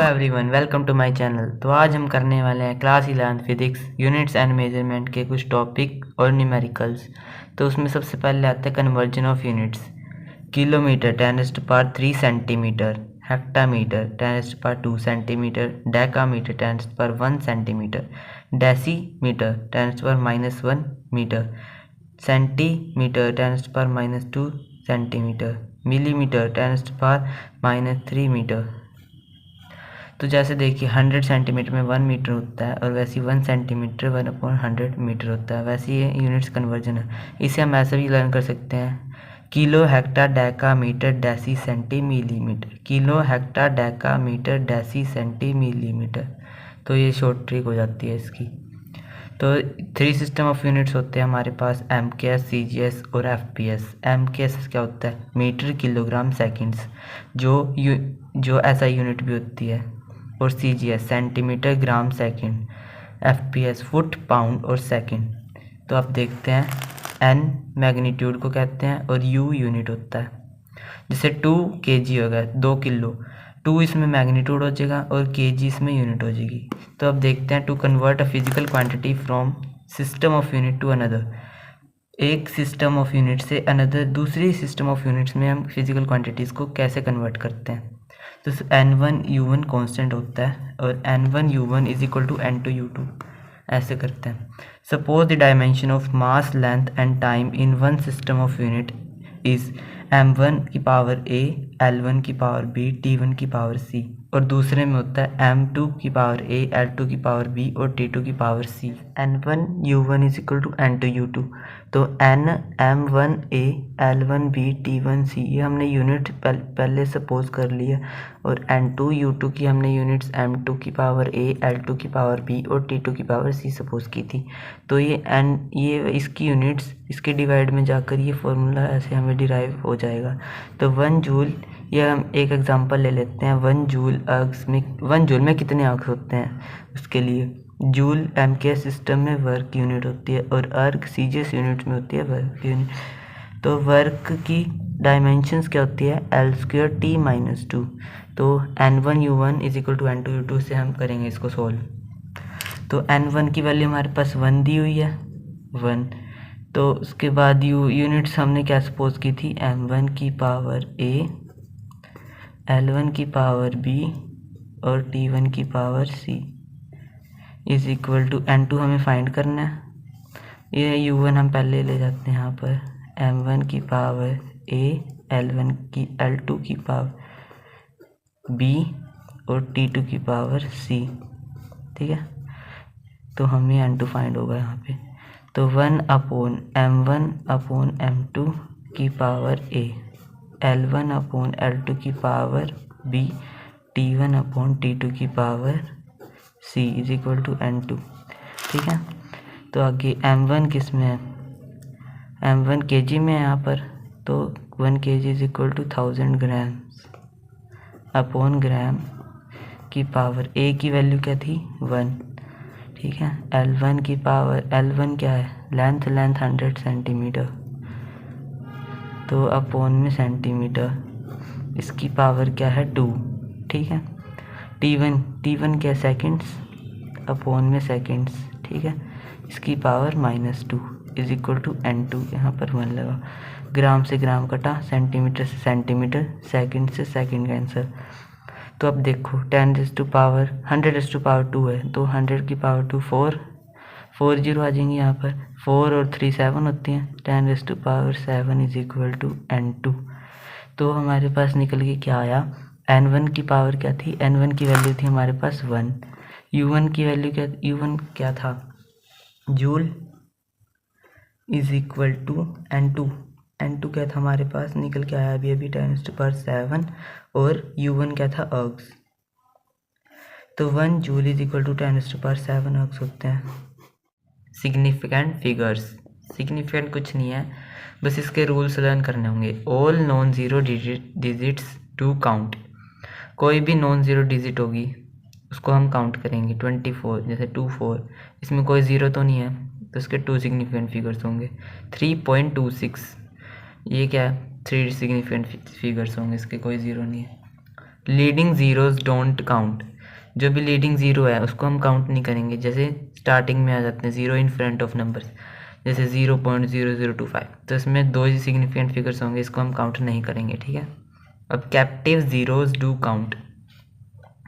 Everyone, welcome to my channel. तो आज हम करने वाले हैं class 11 physics units and measurement के कुछ टॉपिक और न्यूमेरिकल्स। तो उसमें सबसे पहले आता है conversion of units. Kilometre 10⁻³ centimetre, hectametre 10⁻² centimetre, decametre 10⁻1 centimetre, decimetre 10⁻⁻1 metre, centimetre 10⁻⁻2 centimetre, millimetre 10⁻⁻3 metre. तो जैसे देखिए 100 सेंटीमीटर में 1 मीटर होता है और वैसे ही 1 सेंटीमीटर 1/100 मीटर होता है। वैसे ये यूनिट्स कन्वर्जन है। इसे हम ऐसे भी लर्न कर सकते हैं, kilo hecta deca metre deci centi millimetre, kilo hecta deca metre deci centi millimetre. तो ये शॉर्ट ट्रिक हो जाती है इसकी। तो 3 सिस्टम ऑफ यूनिट्स होते हैं हमारे पास, MKS, CGS और FPS। MKS क्या होता है? मीटर किलोग्राम सेकंड्स, जो SI यूनिट भी होती है। और CGS centimetre gram second, FPS foot pound और सेकंड। तो आप देखते हैं N मैग्नीट्यूड को कहते हैं और U यूनिट होता है। जैसे 2 kg होगा 2 किलो, 2 इसमें मैग्नीट्यूड हो जाएगा और kg इसमें यूनिट हो जाएगी। तो अब देखते हैं to convert a physical quantity from system of unit to another. एक सिस्टम ऑफ यूनिट से अनदर दूसरी सिस्टम ऑफ यूनिट्स में हम फिजिकल क्वांटिटीज़ को कैसे कन्वर्ट करते हैं। तो N1U1 कांस्टेंट होता है और N1U1 is equal to N2U2 ऐसे करते हैं। Suppose the dimension of mass length and time in one system of unit is m1 की पावर a, l1 की पावर b, t1 की पावर c, और दूसरे में होता है m2 की पावर a, l2 की पावर b और t2 की power c। n1u1 is equal to n2u2। तो n m1a, l1b, t1 c ये हमने यूनिट पहले सपोज कर लिया, और n2u2 की हमने यूनिट्स m2 की पावर a, l2 की पावर b और t2 की पावर c सपोज की थी। तो ये इसकी यूनिट्स इसके डिवाइड में जाकर ये फॉर्मूला ऐसे हमें डिराइव हो जाएगा। तो 1 जूल, ये हम एक एग्जांपल ले लेते हैं। 1 जूल में कितने आर्क्स होते हैं उसके लिए। जूल MKS सिस्टम में वर्क यूनिट होती है और अर्क CGS यूनिट में होती है वर्क यूनिट। तो वर्क की डायमेंशंस क्या होती है? L² T-2। तो N1U1 is equal to N2U2 से हम करेंगे इसको सोल्व। तो N1 की वैल्यू हमारे पास 1 दी हुई है, 1। तो उसके बाद यूनिट्स हमने क्या सपोज की थी? m1 की पावर a, l1 की पावर b और t1 की power c is equal to n2 हमें फाइंड करना है। ये u1 हम पहले ले जाते हैं यहाँ पर, m1 की पावर a, l2 की पावर b और t2 की पावर c, ठीक है। तो हमें n2 फाइंड होगा यहाँ पे। तो 1/m1/m2 की पावर a, l1/l2 की पावर b, t1/t2 की power c is equal to n2, ठीक है। तो आगे m1 किस में है? m1 kg में है यहाँ पर। तो 1 kg is equal to 1000 grams upon gram की पावर a की वैल्यू क्या थी? 1, ठीक है। L1 की पावर, L1 क्या है? लेंथ 100 सेंटीमीटर, तो अपॉन में सेंटीमीटर, इसकी पावर क्या है? 2, ठीक है। T1 क्या? सेकंड्स, अपॉन में सेकंड्स, ठीक है। इसकी power -2 is equal to N2। यहाँ पर 1 लगा, ग्राम से ग्राम कटा, सेंटीमीटर से सेंटीमीटर, सेकंड से सेकंड का आंसर। तो अब देखो 100⁻2 है, तो 100 की पावर 2 4 जीरो आ जाएंगे यहाँ पर, 4 और 3 7 होती हैं। 10⁻7 इज इक्वल टू N2। तो हमारे पास निकल के क्या आया? N1 की पावर क्या थी? N1 की वैल्यू थी हमारे पास 1। U1 की वैल्यू क्या? U1 क्या था? Joule is equal to N2। N2 क्या था हमारे पास? निकल के आया अभी 10⁻7, और U1 क्या था? अर्ग्स। तो 1 जूल इज इक्वल टू 10⁻7 अर्ग्स होते हैं। सिग्निफिकेंट फिगर्स, सिग्निफिकेंट कुछ नहीं है, बस इसके रूल्स लर्न करने होंगे। All non zero digits to count, कोई भी नॉन ज़ीरो डिजिट होगी उसको हम काउंट करेंगे। 24 जैसे 24, इसमें कोई ज़ीरो तो नहीं है, तो इसके 2 सिग्निफिकेंट फिगर्स होंगे। 3.26 ये क्या है? 3 सिग्निफिकेंट फिगर्स होंगे, इसके कोई ज़ीरो नहीं है। लीडिंग ज़ीरोज़ डोंट काउंट, जो भी लीडिंग ज़ीरो है उसको हम काउंट नहीं करेंगे, जैसे स्टार्टिंग में आ जाते हैं zero in front of numbers, जैसे 0.0025, तो इसमें 2 ही सिग्निफिकेंट फिगर्स होंगे, इसको हम काउंट नहीं करेंगे, ठीक है। अब captive zeros do count.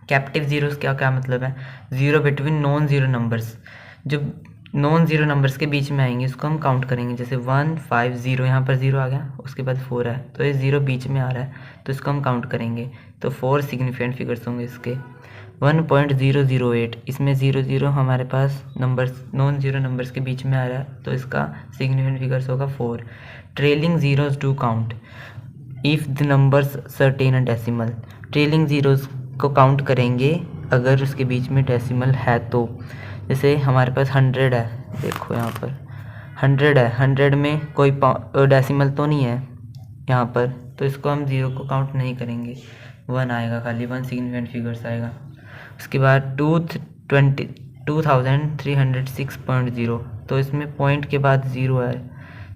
Captive zeros क्या मतलब है, zero between non zero numbers, जो नॉन ज़ीरो नंबर्स के बीच में आएंगे उसको हम काउंट करेंगे, जैसे 1 5 0, यहाँ पर 0 आ गया, उसके बाद 4 है, तो ये 0 बीच में आ रहा है तो इसको हम काउंट करेंगे, तो 4 सिग्निफिकेंट फिगर्स होंगे इसके। 1.008, इसमें 0 हमारे पास नंबर्स नॉन ज़ीरो नंबर्स के बीच में आ रहा है तो इसका सिग्निफिकेंट फिगर्स होगा 4। Trailing zeros do count if the numbers certain a decimal. Trailing zeros को काउंट करेंगे अगर उसके बीच में डेसिमल है तो, जैसे हमारे पास 100 है, देखो यहाँ पर 100 है, 100 में कोई डेसिमल तो नहीं है यहाँ पर, तो इसको हम 0 को काउंट नहीं करेंगे, 1 आएगा, खाली 1 सिग्निफिकेंट फिगर्स आएगा। उसके बाद 2306.0, तो इसमें पॉइंट के बाद 0 है,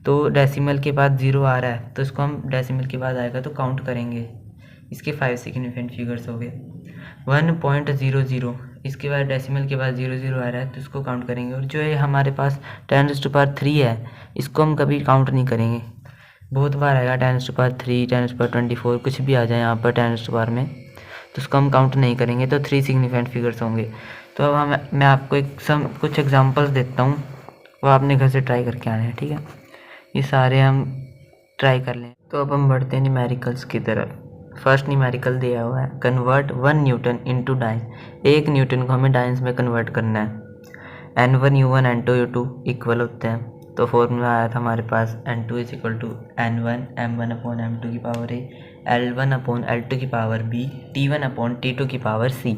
तो डेसिमल के बाद 0 आ रहा है तो इसको हम डेसिमल के बाद आएगा तो काउंट करेंगे, इसके 5 सिग्निफिकेंट फिगर्स हो गए। 1.00, इसके बाद डेसिमल के बाद 00 आ रहा है तो इसको काउंट करेंगे, और जो है हमारे पास 10⁻³ है इसको हम कभी काउंट नहीं करेंगे, बहुत बार आएगा 10⁻³ 10⁻24 कुछ भी आ जाए यहाँ पर 10 में, तो उसको हम काउंट नहीं करेंगे, तो 3 सिग्निफिकेंट फिगर्स होंगे। तो अब मैं आपको कुछ एग्जांपल्स देता हूँ, वो आपने घर से ट्राई करके आने हैं, ठीक है, ये सारे हम ट्राई कर लें। तो अब हम बढ़ते हैं न्यूमेरिकल्स की तरफ। फर्स्ट न्यूमेरिकल दिया हुआ है, convert 1 newton into dyne. 1 newton को हमें डाइन्स में कन्वर्ट करना है। N1 U1 N2 U2 equal होते हैं, तो फॉर्मूला आया था हमारे पास N2 is equal to N1 M1 upon M2 की power A, L1 upon L2 की power B, T1 upon T2 की पावर C।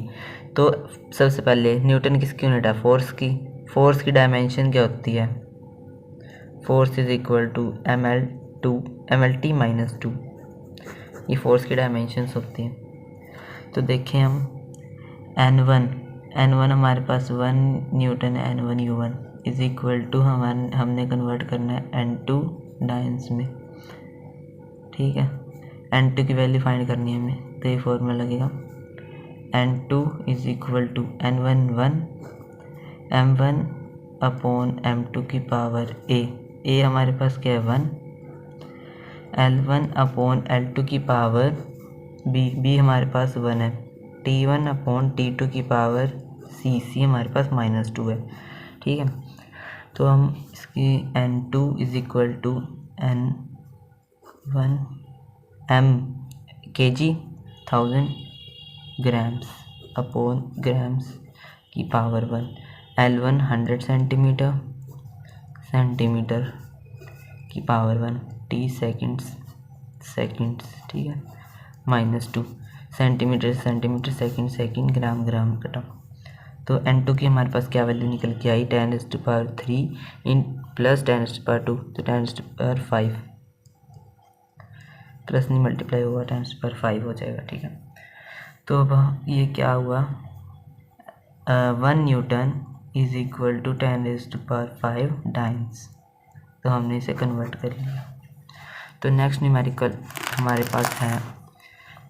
तो सबसे पहले न्यूटन किसकी यूनिट है, फोर्स की। फोर्स की डायमेंशन क्या होती है, force is equal to MLT minus 2, ये फोर्स की डायमेंशंस होती हैं। तो देखें हम N1 हमारे पास 1 न्यूटन है, N1 U1 is equal to हमने कन्वर्ट करना है N2 डाइन्स में, ठीक है। N2 की वैल्यू फाइंड करनी है हमें, तो ये फॉर्मूला लगेगा N2 is equal to N1 1 M1 upon M2 की पावर A हमारे पास क्या है 1, L1 अपॉन L2 की पावर B हमारे पास 1 है, T1 अपॉन T2 की पावर C हमारे पास -2 है, ठीक है। तो हम इसकी N2 is equal to N1 M kg 1000 grams upon grams की पावर 1, L1 100 सेंटीमीटर की पावर 1, T सेकेंड्स, ठीक है, -2 सेंटीमीटर सेकेंड ग्राम कटा। तो N2 की हमारे पास क्या वैल्यू निकल के आई, 10⁻³ इन प्लस 10⁻², तो 10⁻5 प्लस नहीं मल्टीप्लाई होगा, 10⁻5 हो जाएगा, ठीक है। तो अब ये क्या हुआ, 1 newton is equal to 10⁻5 dynes, तो हमने इसे कन्वर्ट कर लिया। तो नेक्स्ट न्यूमेरिकल हमारे पास है,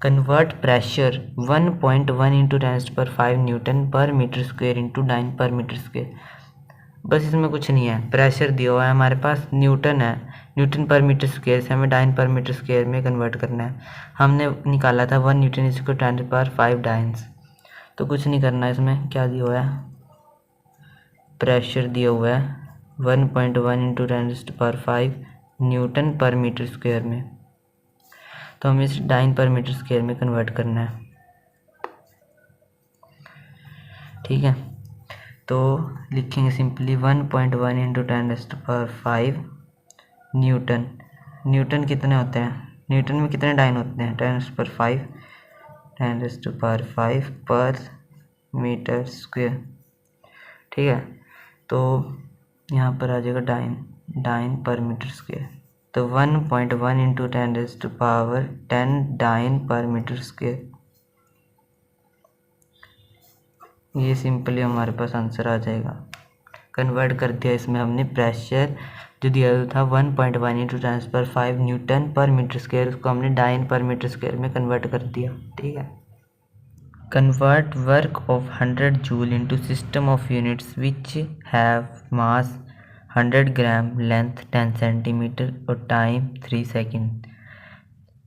कन्वर्ट प्रेशर 1.1 इंटू 10⁻5 न्यूटन पर मीटर स्क्वेयर इंटू डाइन पर मीटर स्क्वेयर। बस इसमें कुछ नहीं है, प्रेशर दिया हुआ है हमारे पास, न्यूटन है, न्यूटन पर मीटर स्क्वेयर से हमें डाइन पर मीटर स्क्वेयर में कन्वर्ट करना है। हमने निकाला था 1 newton is equal to 10⁻5 dynes, तो कुछ नहीं करना है, इसमें क्या दिया हुआ है, प्रेशर दिया हुआ है 1.1 इंटू 10⁻5 न्यूटन पर मीटर स्क्वेयर में, तो हमें इस डाइन पर मीटर स्क्वेयर में कन्वर्ट करना है, ठीक है। तो लिखेंगे सिंपली 1.1 इंटू 10⁻5 न्यूटन कितने होते हैं, न्यूटन में कितने डाइन होते हैं, 10⁻5 पर मीटर स्क्वेयर, ठीक है। तो यहाँ पर आ जाएगा डाइन पर मीटर स्क्वेयर, तो 1.1 इंटू 10⁻10 डाइन पर मीटर स्क्वेयर, ये सिंपली हमारे पास आंसर आ जाएगा। कन्वर्ट कर दिया इसमें हमने, प्रेशर जो दिया था 1.1 इंटू 10⁻5 न्यूटन पर मीटर स्क्वेयर, उसको हमने डाइन पर मीटर स्क्वेयर में कन्वर्ट कर दिया, ठीक है। convert work of 100 joule into system of units which have mass 100 gram, length 10 centimeter और टाइम 3 सेकेंड।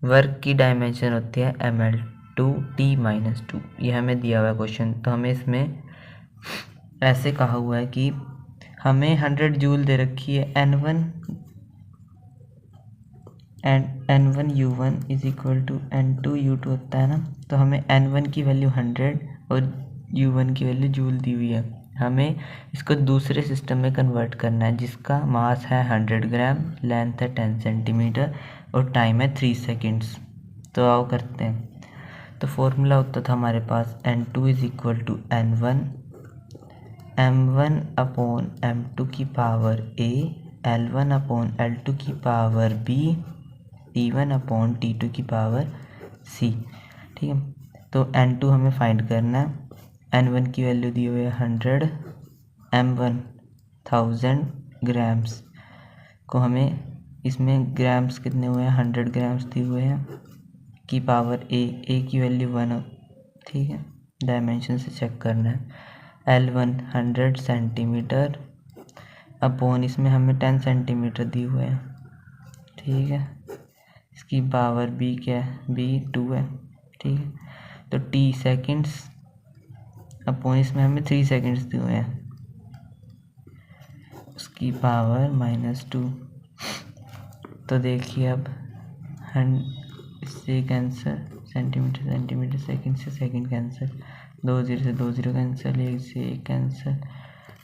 वर्क की डायमेंशन होती है ml/t-2। ये हमें दिया हुआ है क्वेश्चन। तो हमें इसमें ऐसे कहा हुआ है कि हमें 100 जूल दे रखी है N1 and N1U1 is equal to N2U2 होता है ना। तो हमें N1 की वैल्यू 100 और U1 की वैल्यू जूल दी हुई है। हमें इसको दूसरे सिस्टम में कन्वर्ट करना है जिसका मास है 100 ग्राम, लेंथ है 10 सेंटीमीटर और टाइम है 3 सेकेंड्स। तो आओ करते हैं। तो फॉर्मूला होता था हमारे पास N2 is equal to N1 M1 upon M2 की power A, L1 upon L2 की power B, T1 upon T2 की पावर C। ठीक है। तो N2 हमें फाइंड करना है। N1 की वैल्यू दी हुई है 100, M1 1000 ग्राम्स को हमें इसमें ग्राम्स कितने हुए हैं 100 ग्राम्स दिए हुए हैं की पावर A की वैल्यू 1। ठीक है, डायमेंशन से चेक करना है। L1 100 सेंटीमीटर अपॉन इसमें हमें 10 सेंटीमीटर दिए हुए हैं। ठीक है, इसकी पावर B क्या है, B 2 है। ठीक है, तो T सेकेंड्स अपॉन इसमें हमें 3 सेकेंड्स दिए हुए हैं, उसकी पावर -2। तो देखिए अब इससे कैंसर, सेंटीमीटर सेंटीमीटर, सेकंड से सेकंड कैंसर, 2 0 से 2 0 कैंसर, 1 से 1 कैंसर।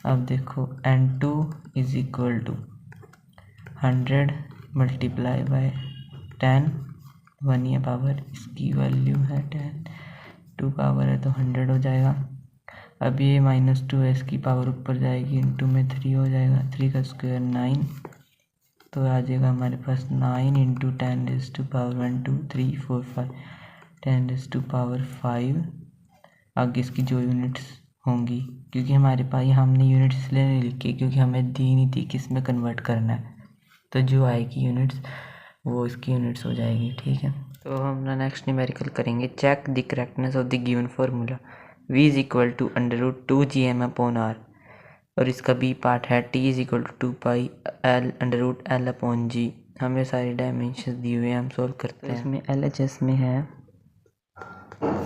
अब देखो N2 is equal to 100 multiply by 10, 1 ये पावर, इसकी वैल्यू है 10, 2 पावर है तो 100 हो जाएगा। अब ये -2 है, इसकी पावर ऊपर जाएगी, इंटू में 3 हो जाएगा, 3 का स्क्वायर 9। तो आ जाएगा हमारे पास 9 इंटू 10⁻⁴ 2 3 4 5 10⁻⁵। आगे इसकी जो यूनिट्स होंगी, क्योंकि हमारे पास हमने यूनिट्स इसलिए नहीं लिखी क्योंकि हमें दी नहीं थी किस में कन्वर्ट करना है। तो जो आएगी यूनिट्स वो इसकी यूनिट्स हो जाएगी। ठीक है, तो हम ना नेक्स्ट न्यूमेरिकल करेंगे। Check the correctness of the given formula. V is equal to √2gm/r और इसका B पार्ट है T is equal to 2π L√L/g। हमें सारी डायमेंशन दी हुई है, हम सोल्व करते हैं। इसमें LHS में है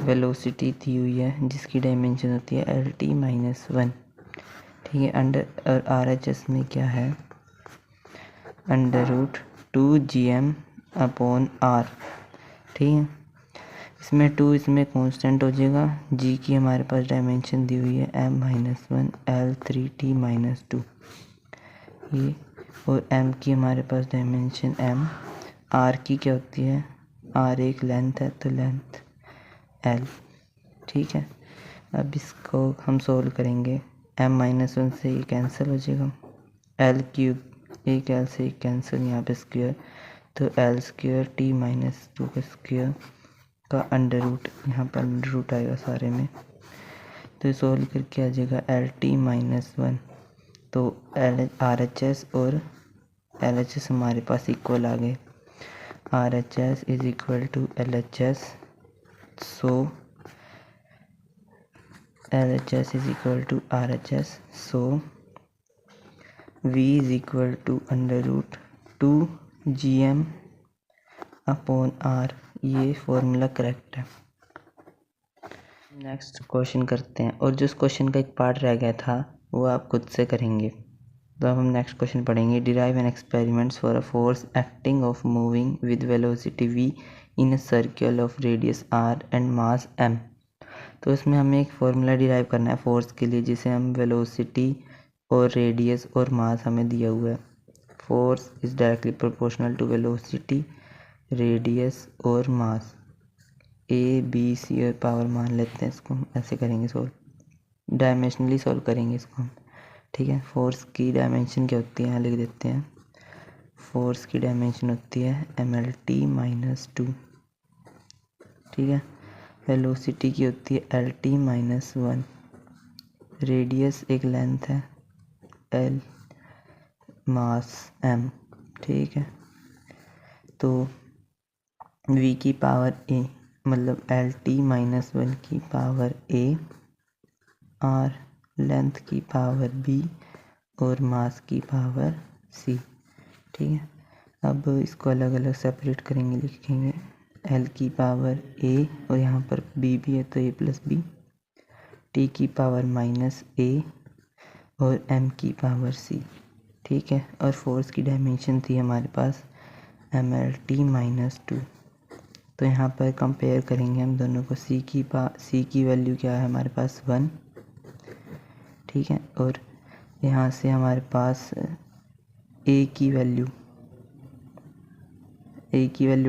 वेलोसिटी दी हुई है जिसकी डायमेंशन होती है LT-1। ठीक है, और RHS में क्या है √2gm/r। ठीक है, इसमें 2 इसमें कांस्टेंट हो जाएगा। G की हमारे पास डायमेंशन दी हुई है M-1 L3T-2 ये, और M की हमारे पास डायमेंशन M। R की क्या होती है, R एक लेंथ है तो लेंथ L। ठीक है, अब इसको हम सोल्व करेंगे। M-1 से ये कैंसिल हो जाएगा, L3 एक L से एक कैंसिल, यहाँ पे स्क्वायर, तो L² T-2 का स्क्वायर का अंडर रूट, यहाँ पर अंडर रूट आएगा सारे में। तो सोल्व करके आ जाएगा LT-1। तो RHS और LHS हमारे पास इक्वल आ गए। RHS is equal to LHS, so LHS is equal to RHS, so V is equal to √2gm/r। ये फॉर्मूला करेक्ट है। नेक्स्ट क्वेश्चन करते हैं, और जो इस क्वेश्चन का एक पार्ट रह गया था वो आप खुद से करेंगे। तो अब हम नेक्स्ट क्वेश्चन पढ़ेंगे। Derive N experiments for a force acting of moving with velocity v in a circle of radius r and mass m। तो इसमें हमें एक फॉर्मूला डिराइव करना है फोर्स के लिए, जिसे हम वेलोसिटी और रेडियस और मास हमें दिया हुआ है। Force is directly proportional to velocity, radius और मास। A, B, C और पावर मान लेते हैं, इसको हम ऐसे करेंगे सोल्व, डायमेंशनली सोल्व करेंगे इसको हम। ठीक है, फोर्स की डायमेंशन क्या होती है यहाँ लिख देते हैं। फोर्स की डायमेंशन होती है mlt-2। ठीक है, वेलोसिटी की होती है LT-1। रेडियस एक लेंथ है L, मास M। ठीक है, तो V की पावर A मतलब एल टी माइनस 1 की पावर ए, आर लेंथ की पावर बी और मास की पावर सी। ठीक है, अब इसको अलग अलग सेपरेट करेंगे, लिखेंगे एल की पावर ए और यहाँ पर बी भी है तो ए प्लस बी, टी की पावर माइनस ए और एम की पावर सी। ठीक है, और फोर्स की डायमेंशन थी हमारे पास एम एल टी माइनस 2। तो यहाँ पर कंपेयर करेंगे हम दोनों को। सी की वैल्यू क्या है हमारे पास 1। ठीक है, और यहाँ से हमारे पास ए की वैल्यू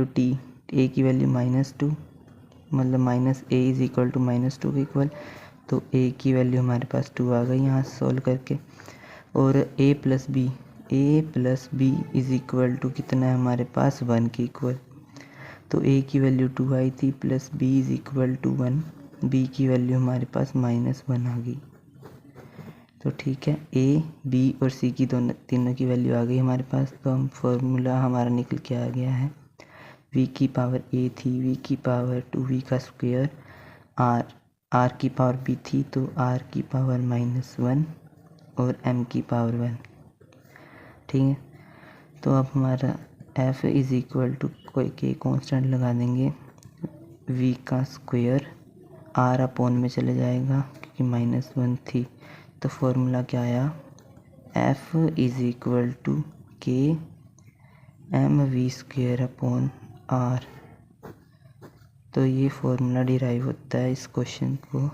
टी, ए की वैल्यू -2, मतलब minus a is equal to -2 के इक्वल। तो ए की वैल्यू हमारे पास 2 आ गई यहाँ सोल्व करके। और A plus B is equal to कितना है हमारे पास 1 के इक्वल। तो ए की वैल्यू 2 आई थी plus B is equal to 1, b की वैल्यू हमारे पास -1 आ गई। तो ठीक है, ए बी और सी की तीनों की वैल्यू आ गई हमारे पास। तो हम फॉर्मूला हमारा निकल के आ गया है, v की पावर a थी, v की पावर 2v का स्क्वायर, r की पावर b थी तो r की पावर -1 और m की पावर 1। ठीक है, तो अब हमारा f इज़ इक्वल टू कोई के कॉन्स्टेंट लगा देंगे, v का स्क्वायर r अपॉन में चले जाएगा क्योंकि -1 थी। तो फॉर्मूला क्या आया, f is equal to k m v square upon r. तो ये फॉर्मूला डिराइव होता है, इस क्वेश्चन को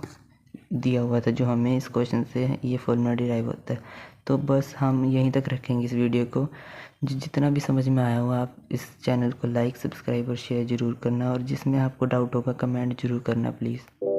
दिया हुआ था जो हमें इस क्वेश्चन से ये फॉर्मूला डिराइव होता है। तो बस हम यहीं तक रखेंगे इस वीडियो को। जितना भी समझ में आया हुआ आप इस चैनल को लाइक, सब्सक्राइब और शेयर ज़रूर करना, और जिसमें आपको डाउट होगा कमेंट ज़रूर करना प्लीज़।